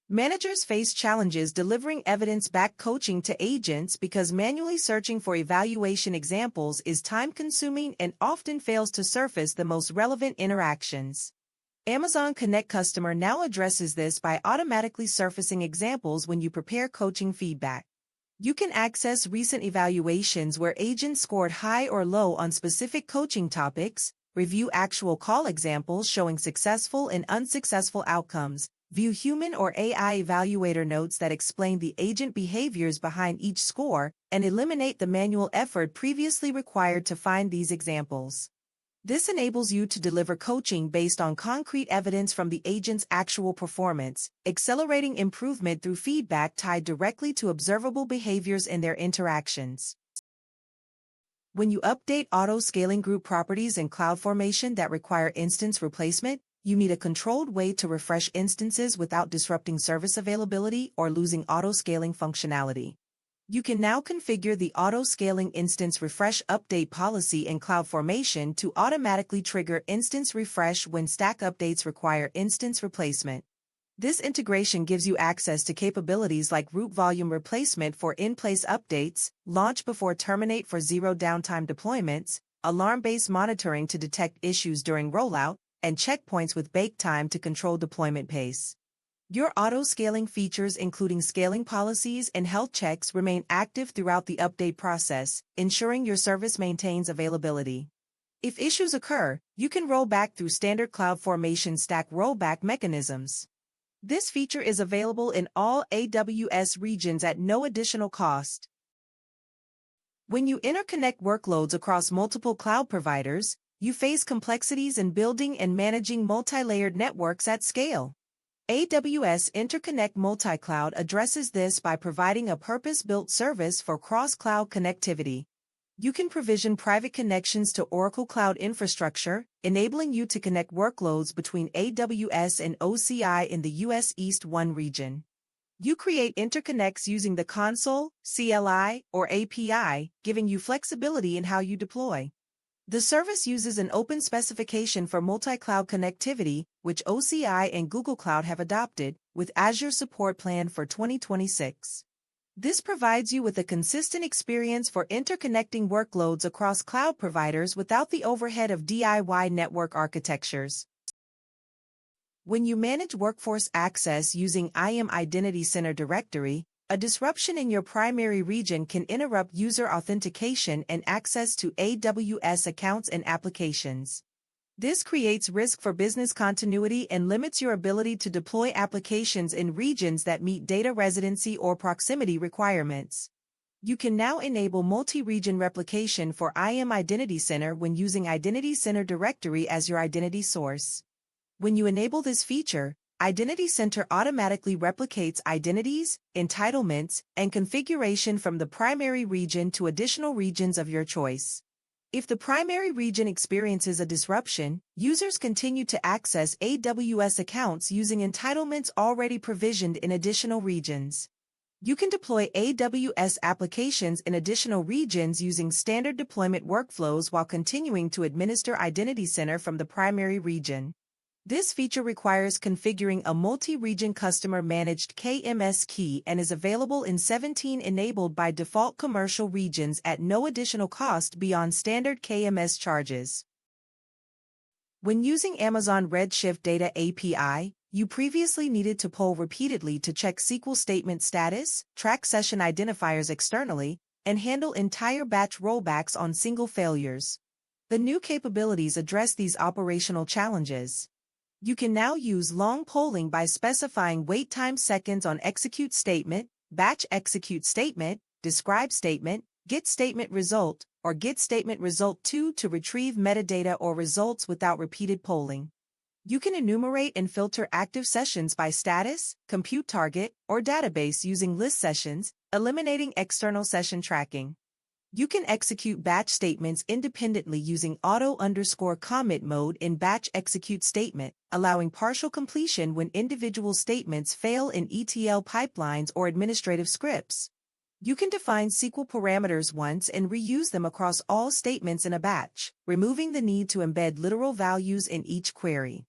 Managers face challenges delivering evidence-backed coaching to agents because manually searching for evaluation examples is time-consuming and often fails to surface the most relevant interactions. Amazon Connect Customer now addresses this by automatically surfacing examples when you prepare coaching feedback. You can access recent evaluations where agents scored high or low on specific coaching topics, review actual call examples showing successful and unsuccessful outcomes, view human or AI evaluator notes that explain the agent behaviors behind each score, and eliminate the manual effort previously required to find these examples. This enables you to deliver coaching based on concrete evidence from the agent's actual performance, accelerating improvement through feedback tied directly to observable behaviors in their interactions. When you update auto-scaling group properties in CloudFormation that require instance replacement, you need a controlled way to refresh instances without disrupting service availability or losing auto-scaling functionality. You can now configure the auto-scaling instance refresh update policy in CloudFormation to automatically trigger instance refresh when stack updates require instance replacement. This integration gives you access to capabilities like root volume replacement for in-place updates, launch before terminate for zero downtime deployments, alarm-based monitoring to detect issues during rollout, and checkpoints with bake time to control deployment pace. Your auto-scaling features including scaling policies and health checks remain active throughout the update process, ensuring your service maintains availability. If issues occur, you can roll back through standard CloudFormation stack rollback mechanisms. This feature is available in all AWS regions at no additional cost. When you interconnect workloads across multiple cloud providers, you face complexities in building and managing multi-layered networks at scale. AWS Interconnect Multicloud addresses this by providing a purpose-built service for cross-cloud connectivity. You can provision private connections to Oracle Cloud Infrastructure, enabling you to connect workloads between AWS and OCI in the US East 1 region. You create interconnects using the console, CLI, or API, giving you flexibility in how you deploy. The service uses an open specification for multi-cloud connectivity, which OCI and Google Cloud have adopted, with Azure support planned for 2026. This provides you with a consistent experience for interconnecting workloads across cloud providers without the overhead of DIY network architectures. When you manage workforce access using IAM Identity Center Directory, a disruption in your primary region can interrupt user authentication and access to AWS accounts and applications. This creates risk for business continuity and limits your ability to deploy applications in regions that meet data residency or proximity requirements. You can now enable multi-region replication for IAM Identity Center when using Identity Center Directory as your identity source. When you enable this feature, Identity Center automatically replicates identities, entitlements, and configuration from the primary region to additional regions of your choice. If the primary region experiences a disruption, users continue to access AWS accounts using entitlements already provisioned in additional regions. You can deploy AWS applications in additional regions using standard deployment workflows while continuing to administer Identity Center from the primary region. This feature requires configuring a multi-region customer-managed KMS key and is available in 17 enabled by default commercial regions at no additional cost beyond standard KMS charges. When using Amazon Redshift Data API, you previously needed to poll repeatedly to check SQL statement status, track session identifiers externally, and handle entire batch rollbacks on single failures. The new capabilities address these operational challenges. You can now use long polling by specifying wait time seconds on execute statement, batch execute statement, describe statement, get statement result, or get statement result 2 to retrieve metadata or results without repeated polling. You can enumerate and filter active sessions by status, compute target, or database using list sessions, eliminating external session tracking. You can execute batch statements independently using auto_commit mode in batch execute statement, allowing partial completion when individual statements fail in ETL pipelines or administrative scripts. You can define SQL parameters once and reuse them across all statements in a batch, removing the need to embed literal values in each query.